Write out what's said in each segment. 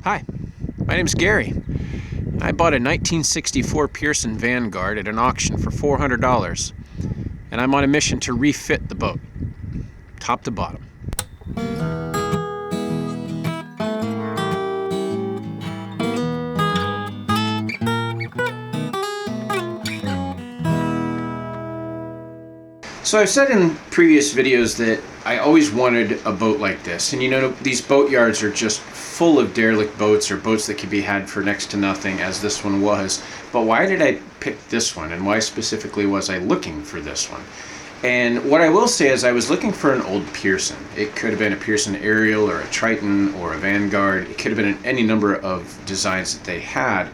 Hi, my name's Gary. I bought a 1964 Pearson Vanguard at an auction for $400, and I'm on a mission to refit the boat, top to bottom. So I've said in previous videos that I always wanted a boat like this, and these boat yards are just full of derelict boats or boats that could be had for next to nothing, as this one was. But why did I pick this one, and why specifically was I looking for this one? And what I will say is I was looking for an old Pearson. It could have been a Pearson Ariel or a Triton or a Vanguard. It could have been any number of designs that they had.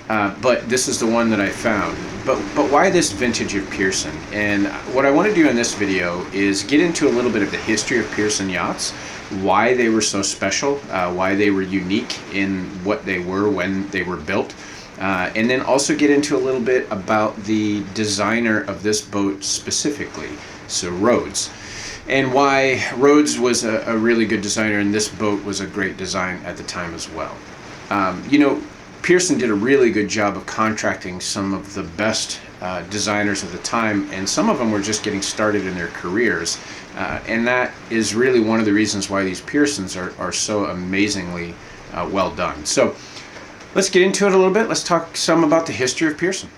But this is the one that I found. But why this vintage of Pearson? And what I want to do in this video is get into a little bit of the history of Pearson Yachts, why they were so special, why they were unique in what they were when they were built, and then also get into a little bit about the designer of this boat specifically, so Rhodes, and why Rhodes was a really good designer and this boat was a great design at the time as well. Pearson did a really good job of contracting some of the best designers of the time, and some of them were just getting started in their careers, and that is really one of the reasons why these Pearsons are so amazingly well done. So let's get into it a little bit. Let's talk some about the history of Pearson.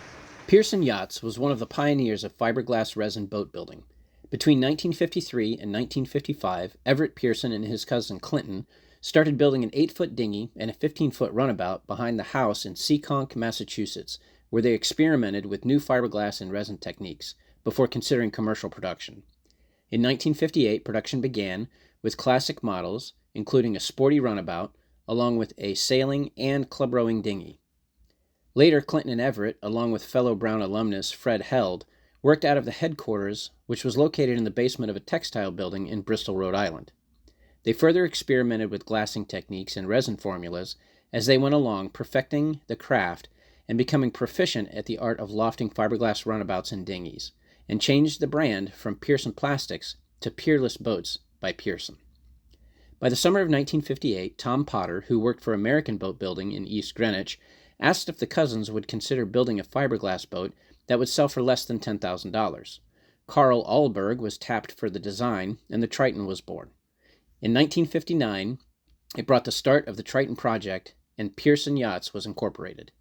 Pearson Yachts was one of the pioneers of fiberglass resin boat building. Between 1953 and 1955, Everett Pearson and his cousin Clinton started building an 8-foot dinghy and a 15-foot runabout behind the house in Seekonk, Massachusetts, where they experimented with new fiberglass and resin techniques before considering commercial production. In 1958, production began with classic models, including a sporty runabout, along with a sailing and club rowing dinghy. Later, Clinton and Everett, along with fellow Brown alumnus Fred Held, worked out of the headquarters, which was located in the basement of a textile building in Bristol, Rhode Island. They further experimented with glassing techniques and resin formulas as they went along, perfecting the craft and becoming proficient at the art of lofting fiberglass runabouts and dinghies, and changed the brand from Pearson Plastics to Peerless Boats by Pearson. By the summer of 1958, Tom Potter, who worked for American Boat Building in East Greenwich, asked if the cousins would consider building a fiberglass boat that would sell for less than $10,000. Carl Ahlberg was tapped for the design, and the Triton was born. In 1959, it brought the start of the Triton project, and Pearson Yachts was incorporated.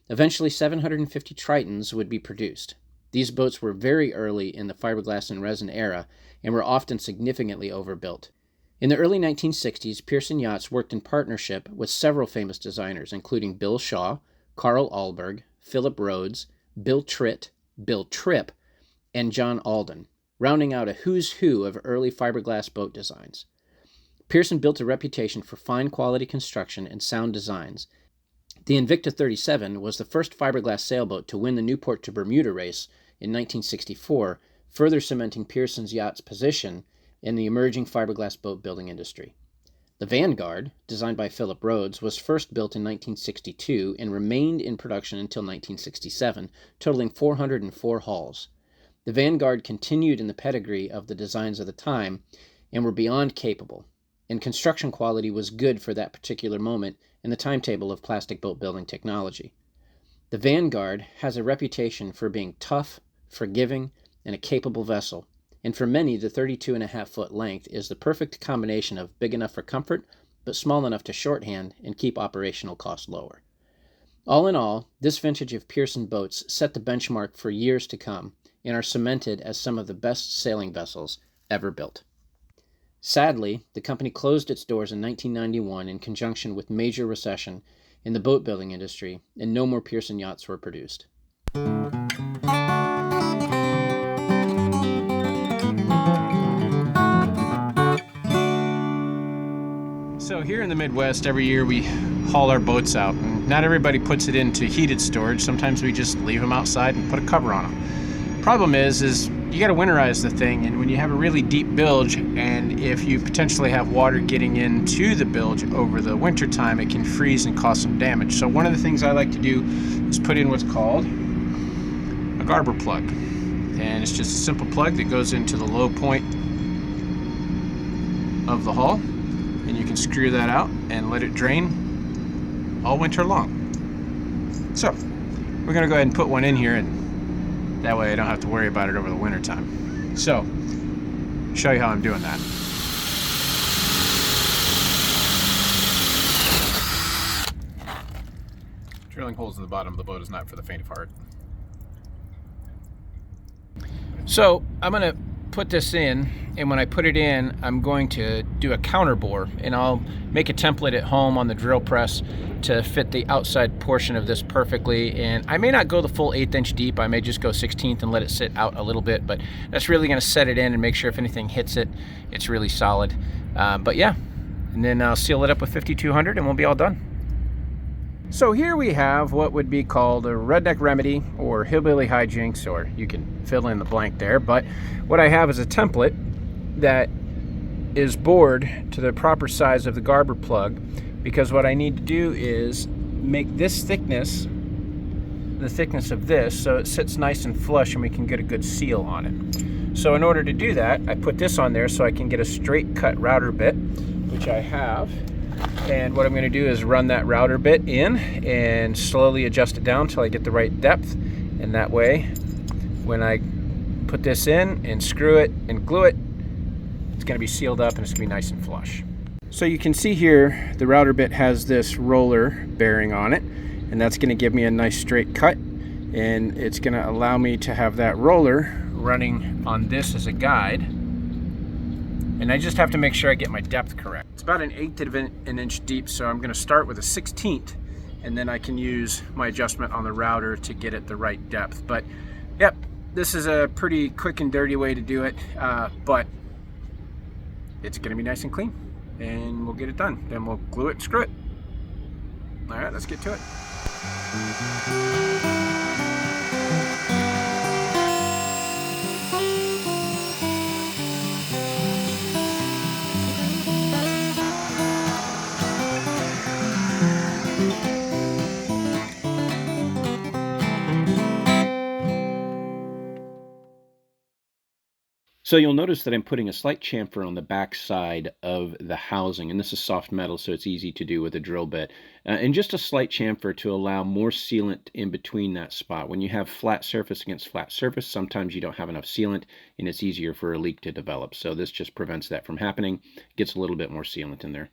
Eventually, 750 Tritons would be produced. These boats were very early in the fiberglass and resin era and were often significantly overbuilt. In the early 1960s, Pearson Yachts worked in partnership with several famous designers, including Bill Shaw, Carl Ahlberg, Philip Rhodes, Bill Tritt, Bill Tripp, and John Alden, rounding out a who's who of early fiberglass boat designs. Pearson built a reputation for fine quality construction and sound designs. The Invicta 37 was the first fiberglass sailboat to win the Newport to Bermuda race in 1964, further cementing Pearson's yacht's position in the emerging fiberglass boat building industry. The Vanguard, designed by Philip Rhodes, was first built in 1962 and remained in production until 1967, totaling 404 hulls. The Vanguard continued in the pedigree of the designs of the time and were beyond capable, and construction quality was good for that particular moment in the timetable of plastic boat building technology. The Vanguard has a reputation for being tough, forgiving, and a capable vessel, and for many, the 32.5-foot length is the perfect combination of big enough for comfort, but small enough to shorthand and keep operational costs lower. All in all, this vintage of Pearson boats set the benchmark for years to come and are cemented as some of the best sailing vessels ever built. Sadly, the company closed its doors in 1991 in conjunction with major recession in the boat building industry, and no more Pearson yachts were produced. So here in the Midwest, every year we haul our boats out, and not everybody puts it into heated storage. Sometimes we just leave them outside and put a cover on them. Problem is you got to winterize the thing, and when you have a really deep bilge, and if you potentially have water getting into the bilge over the winter time, it can freeze and cause some damage. So one of the things I like to do is put in what's called a garboard plug, and it's just a simple plug that goes into the low point of the hull, and you can screw that out and let it drain all winter long. So we're gonna go ahead and put one in here, and that way I don't have to worry about it over the winter time. So show you how I'm doing that. Drilling holes in the bottom of the boat is not for the faint of heart. So I'm going to put this in, and when I put it in, I'm going to do a counter bore, and I'll make a template at home on the drill press to fit the outside portion of this perfectly. And I may not go the full 1/8 inch deep. I may just go 1/16 and let it sit out a little bit, but that's really going to set it in and make sure if anything hits it, it's really solid. But yeah, and then I'll seal it up with 5200 and we'll be all done. So here we have what would be called a redneck remedy or hillbilly hijinks, or you can fill in the blank there. But what I have is a template that is bored to the proper size of the garboard plug, because what I need to do is make this thickness the thickness of this so it sits nice and flush and we can get a good seal on it. So in order to do that, I put this on there so I can get a straight cut router bit, which I have. And what I'm going to do is run that router bit in and slowly adjust it down until I get the right depth. And that way, when I put this in and screw it and glue it, it's going to be sealed up and it's going to be nice and flush. So you can see here, the router bit has this roller bearing on it, and that's going to give me a nice straight cut. And it's going to allow me to have that roller running on this as a guide. And I just have to make sure I get my depth correct. It's about 1/8 of an inch deep, so I'm going to start with a 1/16, and then I can use my adjustment on the router to get it the right depth. But yep, this is a pretty quick and dirty way to do it, but it's going to be nice and clean, and we'll get it done. Then we'll glue it and screw it. All right, let's get to it. So you'll notice that I'm putting a slight chamfer on the back side of the housing, and this is soft metal, so it's easy to do with a drill bit. And just a slight chamfer to allow more sealant in between that spot. When you have flat surface against flat surface, sometimes you don't have enough sealant, and it's easier for a leak to develop. So this just prevents that from happening, gets a little bit more sealant in there.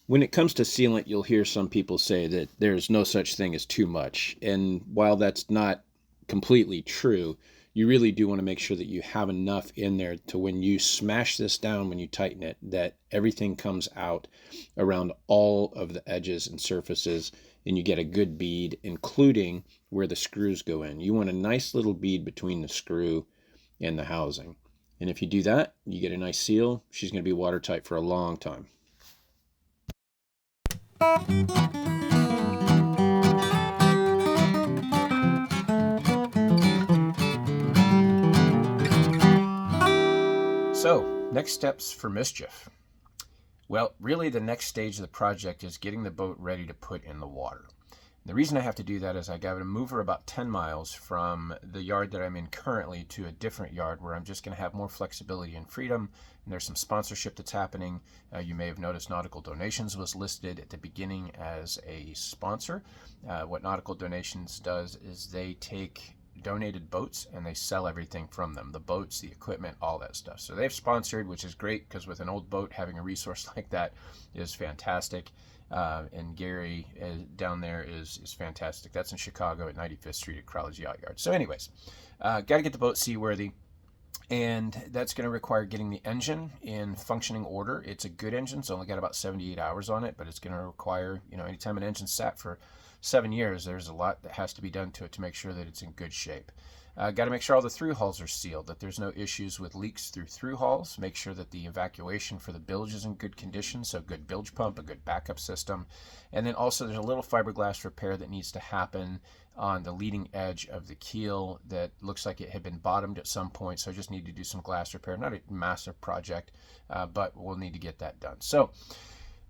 When it comes to sealant, you'll hear some people say that there's no such thing as too much. And while that's not completely true, you really do want to make sure that you have enough in there to when you smash this down, when you tighten it, that everything comes out around all of the edges and surfaces, and you get a good bead, including where the screws go in. You want a nice little bead between the screw and the housing. And if you do that, you get a nice seal. She's going to be watertight for a long time. So, next steps for Mischief. Well, really the next stage of the project is getting the boat ready to put in the water. The reason I have to do that is I got to move her about 10 miles from the yard that I'm in currently to a different yard where I'm just going to have more flexibility and freedom. And there's some sponsorship that's happening. You may have noticed Nautical Donations was listed at the beginning as a sponsor. What Nautical Donations does is they take donated boats and they sell everything from them, the boats, the equipment, all that stuff. So they've sponsored, which is great, because with an old boat, having a resource like that is fantastic. And Gary down there is fantastic. That's in Chicago at 95th Street at Crowley's Yacht Yard. So anyways, got to get the boat seaworthy, and that's going to require getting the engine in functioning order. It's a good engine. It's only got about 78 hours on it, but it's going to require, anytime an engine's sat for 7 years, there's a lot that has to be done to it to make sure that it's in good shape. Got to make sure all the through hulls are sealed, that there's no issues with leaks through hulls. Make sure that the evacuation for the bilge is in good condition, so good bilge pump, a good backup system. And then also there's a little fiberglass repair that needs to happen on the leading edge of the keel that looks like it had been bottomed at some point, so I just need to do some glass repair. Not a massive project, but we'll need to get that done. So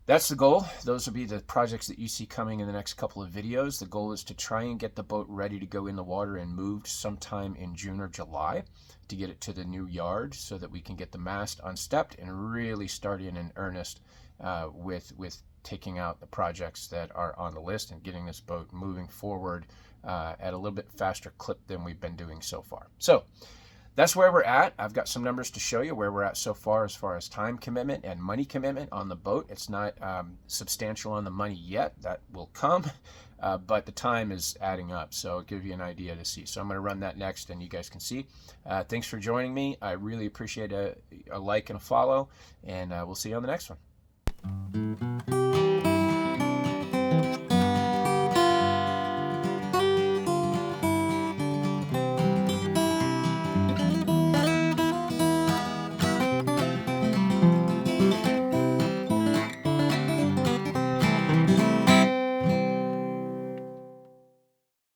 that's the goal. Those will be the projects that you see coming in the next couple of videos. The goal is to try and get the boat ready to go in the water and moved sometime in June or July to get it to the new yard so that we can get the mast unstepped and really start in earnest with taking out the projects that are on the list and getting this boat moving forward at a little bit faster clip than we've been doing so far. So that's where we're at. I've got some numbers to show you where we're at so far as time commitment and money commitment on the boat. It's not substantial on the money yet. That will come, but the time is adding up. So it'll give you an idea to see. So I'm going to run that next and you guys can see. Thanks for joining me. I really appreciate a like and a follow, and we'll see you on the next one.